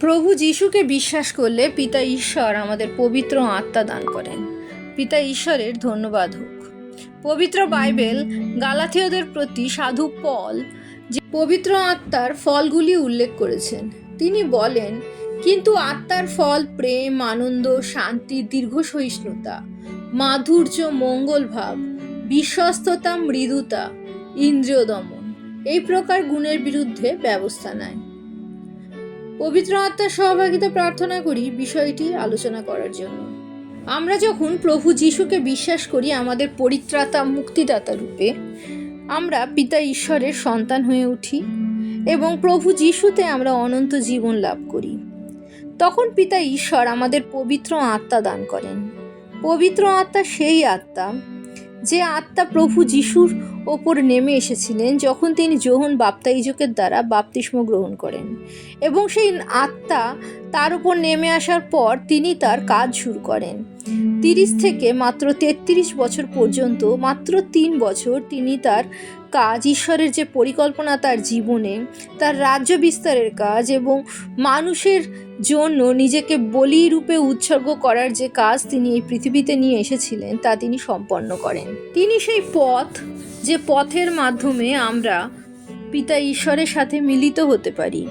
প্রভু যিশুকে বিশ্বাস করলে পিতা ঈশ্বর আমাদের পবিত্র আত্মা দান করেন। পিতা ঈশ্বরের ধন্যবাদ হোক। পবিত্র বাইবেল গালাথীয়দের প্রতি সাধু পল যে পবিত্র আত্মার ফলগুলি উল্লেখ করেছেন। তিনি বলেন, কিন্তু আত্মার ফল প্রেম, আনন্দ, শান্তি, দীর্ঘ সহিষ্ণুতা, মাধুর্য, মঙ্গল ভাব, বিশ্বস্ততা, মৃদুতা, ইন্দ্রিয় দমন এই প্রকার গুণের বিরুদ্ধে ব্যবস্থা নেয়। পবিত্র আত্মার সহভাগিতা প্রার্থনা করি বিষয়টি আলোচনা করার জন্য। আমরা যখন প্রভু যিশুকে বিশ্বাস করি আমাদের পরিত্রাতা মুক্তিদাতা রূপে, আমরা পিতা ঈশ্বরের সন্তান হয়ে উঠি এবং প্রভু যিশুতে আমরা অনন্ত জীবন লাভ করি। তখন পিতা ঈশ্বর আমাদের পবিত্র আত্মা দান করেন। পবিত্র আত্মা সেই আত্মা যে আত্মা প্রভু যিশুর ওপর নেমে এসেছিলেন যখন তিনি যোহন বাপ্তাইজকের দ্বারা বাপ্তিস্ম গ্রহণ করেন, এবং সেই আত্মা তার উপর নেমে আসার পর তিনি তার কাজ শুরু করেন। 30 থেকে মাত্র 33 বছর পর্যন্ত মাত্র 3 বছর তিনি তার কাজ, ঈশ্বরের যে পরিকল্পনা তার জীবনে, তার রাজ্য বিস্তারের কাজ এবং মানুষের জন্য নিজেকে বলি রূপে উৎসর্গ করার যে কাজ তিনি এই পৃথিবীতে নিয়ে এসেছিলেন তা তিনি সম্পন্ন করেন। তিনি সেই পথ, যে পথের মাধ্যমে আমরা পিতা ঈশ্বরের সাথে মিলিত হতে পারি।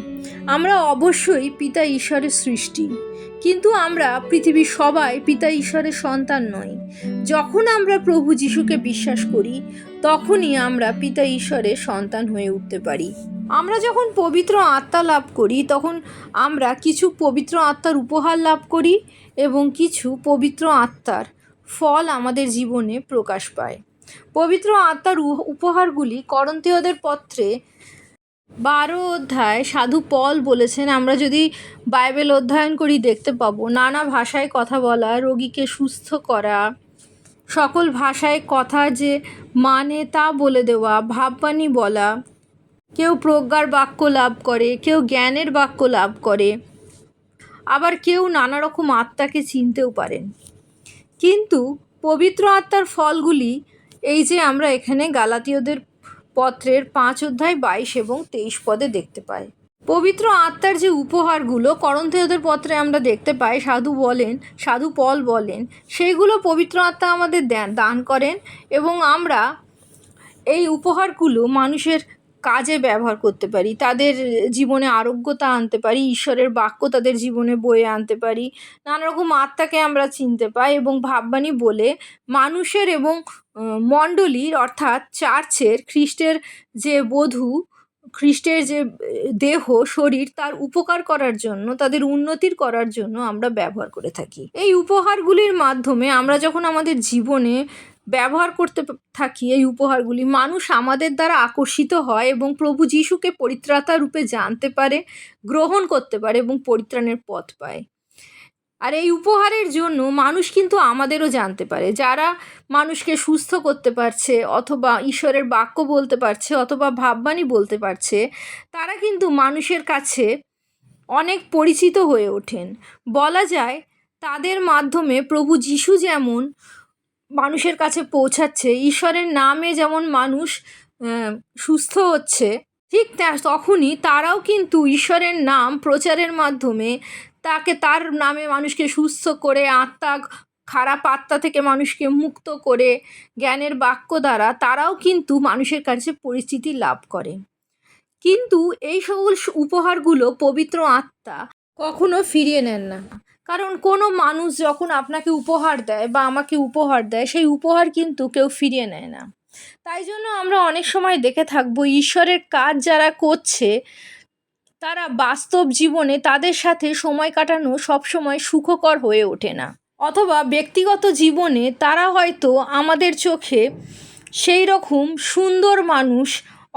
আমরা অবশ্যই পিতা ঈশ্বরের সৃষ্টি, কিন্তু আমরা পৃথিবীর সবাই পিতা ঈশ্বরের সন্তান নই। যখন আমরা প্রভু যিশুকে বিশ্বাস করি তখনই আমরা পিতা ঈশ্বরের সন্তান হয়ে উঠতে পারি। আমরা যখন পবিত্র আত্মা লাভ করি তখন আমরা কিছু পবিত্র আত্মার উপহার লাভ করি এবং কিছু পবিত্র আত্মার ফল আমাদের জীবনে প্রকাশ পায়। পবিত্র আত্মার উপহারগুলি করন্থীয়দের পত্রে 12 অধ্যায় সাধু পল বলেছেন, আমরা যদি বাইবেল অধ্যয়ন করি দেখতে পাবো, নানা ভাষায় কথা বলা, রোগীকে সুস্থ করা, সকল ভাষায় কথা যে মানে তা বলে দেওয়া, ভাববাণী বলা, কেউ প্রজ্ঞার বাক্য লাভ করে, কেউ জ্ঞানের বাক্য লাভ করে, আবার কেউ নানা রকম আত্মাকে চিনতেও পারেন। কিন্তু পবিত্র আত্মার ফলগুলি এই যে আমরা এখানে গালাতীয়দের পত্রের 5 অধ্যায় 22 এবং 23 পদে দেখতে পাই। পবিত্র আত্মার যে উপহারগুলো করন্থীয়দের পত্রে আমরা দেখতে পাই, সাধু পল বলেন সেইগুলো পবিত্র আত্মা আমাদের দান করেন এবং আমরা এই উপহারগুলো মানুষের কাজে ব্যবহার করতে পারি, তাদের জীবনে আরোগ্যতা আনতে পারি, ঈশ্বরের বাক্য তাদের জীবনে বয়ে আনতে পারি, নানা রকম আত্মাকে আমরা চিনতে পাই এবং ভাববাণী বলে মানুষের এবং মণ্ডলীর অর্থাৎ চার্চের, খ্রিস্টের যে বধূ, খ্রিস্টের যে দেহ শরীর তার উপকার করার জন্য, তাদের উন্নতির করার জন্য আমরা ব্যবহার করে থাকি। এই উপহারগুলির মাধ্যমে আমরা যখন আমাদের জীবনে ব্যবহার করতে থাকি এই উপহারগুলি, মানুষ আমাদের দ্বারা আকর্ষিত হয় এবং প্রভু যিশুকে পরিত্রাতা রূপে জানতে পারে, গ্রহণ করতে পারে এবং পরিত্রাণের পথ পায়। আর এই উপহারের জন্য মানুষ কিন্তু আমাদেরও জানতে পারে। যারা মানুষকে সুস্থ করতে পারছে অথবা ঈশ্বরের বাক্য বলতে পারছে অথবা ভাববাণী বলতে পারছে, তারা কিন্তু মানুষের কাছে অনেক পরিচিত হয়ে ওঠেন। বলা যায় তাদের মাধ্যমে প্রভু যিশু যেমন মানুষের কাছে পৌঁছাচ্ছে, ঈশ্বরের নামে যেমন মানুষ সুস্থ হচ্ছে, ঠিক তখনই তারাও কিন্তু ঈশ্বরের নাম প্রচারের মাধ্যমে তার নামে মানুষকে সুস্থ করে, খারাপ আত্মা থেকে মানুষকে মুক্ত করে জ্ঞানের বাক্য দ্বারা তারাও কিন্তু মানুষের কাছে পরিচিতি লাভ করে। কিন্তু এই সকল উপহারগুলো পবিত্র আত্মা কখনো ফিরিয়ে নেন না। কারণ কোনো মানুষ যখন আপনাকে উপহার দেয় বা আমাকে উপহার দেয়, সেই উপহার কিন্তু কেউ ফিরিয়ে নেয় না। তাই জন্য আমরা অনেক সময় দেখে থাকবো ঈশ্বরের কাজ যারা করছে তারা বাস্তব জীবনে তাদের সাথে সময় কাটানো সবসময় সুখকর হয়ে ওঠে না, অথবা ব্যক্তিগত জীবনে তারা হয়তো আমাদের চোখে সেই রকম সুন্দর মানুষ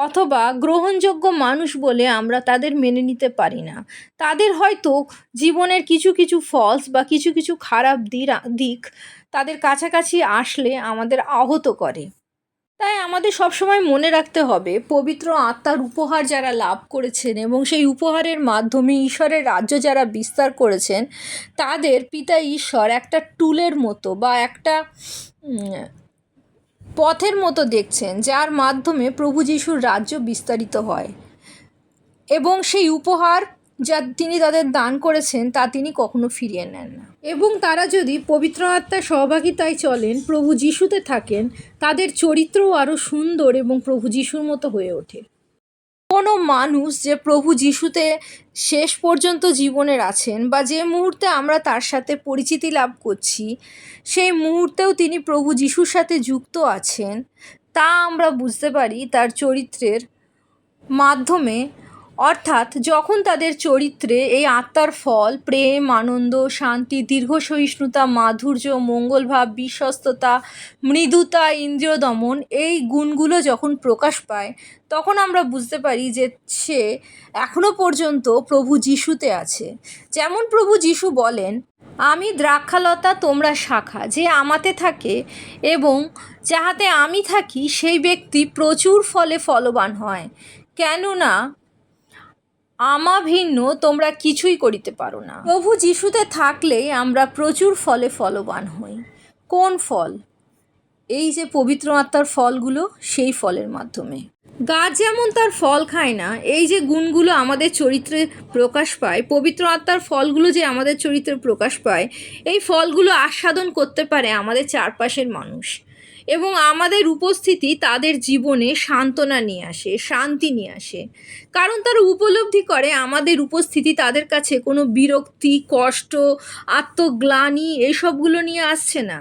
অথবা গ্রহণযোগ্য মানুষ বলে আমরা তাদের মেনে নিতে পারি না। তাদের হয়তো জীবনের কিছু কিছু ফলস বা কিছু কিছু খারাপ দিক তাদের কাছাকাছি আসলে আমাদের আহত করে। তাই আমাদের সবসময় মনে রাখতে হবে পবিত্র আত্মার উপহার যারা লাভ করেছেন এবং সেই উপহারের মাধ্যমে ঈশ্বরের রাজ্য যারা বিস্তার করেছেন, তাদের পিতা ঈশ্বর একটা টুলের মতো বা একটা পথের মতো দেখছেন, যার মাধ্যমে প্রভু যিশুর রাজ্য বিস্তারিত হয় এবং সেই উপহার যা তিনি তাদের দান করেছেন তা তিনি কখনো ফিরিয়ে নেন না। এবং তারা যদি পবিত্র আত্মার সহভাগিতায় চলেন, প্রভু যিশুতে থাকেন, তাদের চরিত্রও আরও সুন্দর এবং প্রভু যিশুর মতো হয়ে ওঠে। কোনো মানুষ যে প্রভু যিশুতে শেষ পর্যন্ত জীবনের আছেন, বা যে মুহূর্তে আমরা তার সাথে পরিচিতি লাভ করছি, সেই মুহূর্তেও তিনি প্রভু যিশুর সাথে যুক্ত আছেন, তা আমরা বুঝতে পারি তার চরিত্রের মাধ্যমে। অর্থাৎ যখন তাদের চরিত্রে এই আত্মার ফল প্রেম, আনন্দ, শান্তি, দীর্ঘ সহিষ্ণুতা, মাধুর্য, মঙ্গলভাব, বিশ্বস্ততা, মৃদুতা, ইন্দ্রিয় দমন, এই গুণগুলো যখন প্রকাশ পায়, তখন আমরা বুঝতে পারি যে সে এখনো পর্যন্ত প্রভু যিশুতে আছে। যেমন প্রভু যিশু বলেন, আমি দ্রাক্ষালতা, তোমরা শাখা, যে আমাতে থাকে এবং যাহাতে আমি থাকি সেই ব্যক্তি প্রচুর ফলে ফলবান হয়, কেননা আমা ভিন্ন তোমরা কিছুই করিতে পারো না। প্রভু যিশুতে থাকলেই আমরা প্রচুর ফলে ফলবান হই। কোন ফল? এই যে পবিত্র আত্মার ফলগুলো, সেই ফলের মাধ্যমে। গাছ যেমন তার ফল খায় না, এই যে গুণগুলো আমাদের চরিত্রে প্রকাশ পায়, পবিত্র আত্মার ফলগুলো যে আমাদের চরিত্রে প্রকাশ পায়, এই ফলগুলো আস্বাদন করতে পারে আমাদের চারপাশের মানুষ, এবং আমাদের উপস্থিতি তাদের জীবনে সান্ত্বনা নিয়ে আসে, শান্তি নিয়ে আসে। কারণ তারা উপলব্ধি করে আমাদের উপস্থিতি তাদের কাছে কোনো বিরক্তি, কষ্ট, আত্মগ্লানি এইসবগুলো নিয়ে আসছে না।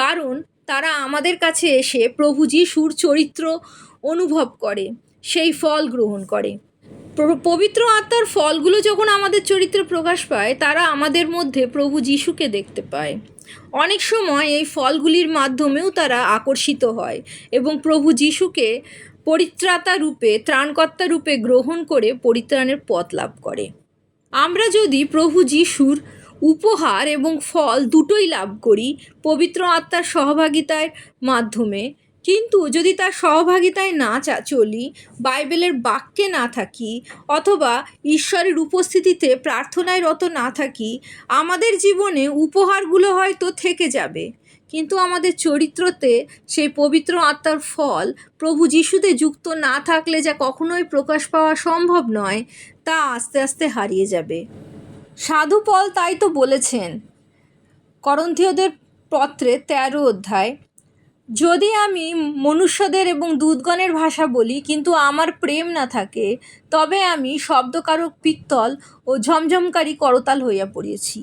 কারণ তারা আমাদের কাছে এসে প্রভু যিশুর চরিত্র অনুভব করে, সেই ফল গ্রহণ করে। পবিত্র আত্মার ফলগুলো যখন আমাদের চরিত্রে প্রকাশ পায়, তারা আমাদের মধ্যে প্রভু যিশুকে দেখতে পায়। অনেক সময় এই ফলগুলির মাধ্যমেও তারা আকর্ষিত হয় এবং প্রভু যিশুকে পরিত্রাতা রূপে, ত্রাণকর্তা রূপে গ্রহণ করে পরিত্রাণের পথ লাভ করে। আমরা যদি প্রভু যিশুর উপহার এবং ফল দুটোই লাভ করি পবিত্র আত্মার সহভাগিতার মাধ্যমে, কিন্তু যদি তার সহভাগিতায় না চলি, বাইবেলের বাক্যে না থাকি, অথবা ঈশ্বরের উপস্থিতিতে প্রার্থনায় রত না থাকি, আমাদের জীবনে উপহারগুলো হয়তো থেকে যাবে, কিন্তু আমাদের চরিত্রতে সেই পবিত্র আত্মার ফল প্রভু যিশুতে যুক্ত না থাকলে যা কখনোই প্রকাশ পাওয়া সম্ভব নয়, তা আস্তে আস্তে হারিয়ে যাবে। সাধু পল তাই তো বলেছেন করন্থীয়দের পত্রে 13 অধ্যায়, যদি আমি মনুষ্যদের এবং দূতগণের ভাষা বলি, কিন্তু আমার প্রেম না থাকে, তবে আমি শব্দকারক পিত্তল ও ঝমঝমকারী করতাল হইয়া পড়িয়েছি।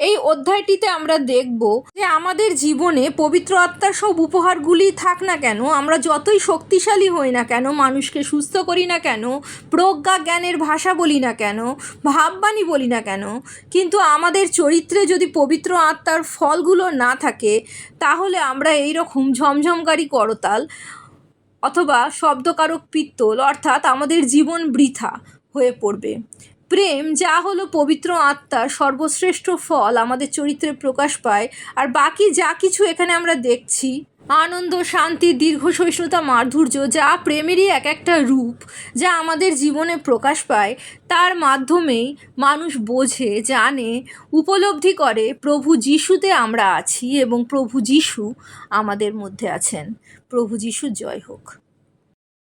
এই অধ্যায়টিতে আমরা দেখব যে আমাদের জীবনে পবিত্র আত্মার সব উপহারগুলি থাক না কেন, আমরা যতই শক্তিশালী হই না কেন, মানুষকে সুস্থ করি না কেন, প্রজ্ঞা জ্ঞানের ভাষা বলি না কেন, ভাববাণী বলি না কেন, কিন্তু আমাদের চরিত্রে যদি পবিত্র আত্মার ফলগুলো না থাকে, তাহলে আমরা এই রকম ঝমঝমকারী করতাল অথবা শব্দকারক পিত্তল, অর্থাৎ আমাদের জীবন বৃথা হয়ে পড়বে। প্রেম, যা হলো পবিত্র আত্মার সর্বশ্রেষ্ঠ ফল, আমাদের চরিত্রে প্রকাশ পায়। আর বাকি যা কিছু এখানে আমরা দেখছি, আনন্দ, শান্তি, দীর্ঘ সহিষ্ণুতা, মাধুর্য, যা প্রেমেরই এক একটা রূপ, যা আমাদের জীবনে প্রকাশ পায়, তার মাধ্যমেই মানুষ বোঝে, জানে, উপলব্ধি করে প্রভু যিশুতে আমরা আছি এবং প্রভু যিশু আমাদের মধ্যে আছেন। প্রভু যিশু জয় হোক।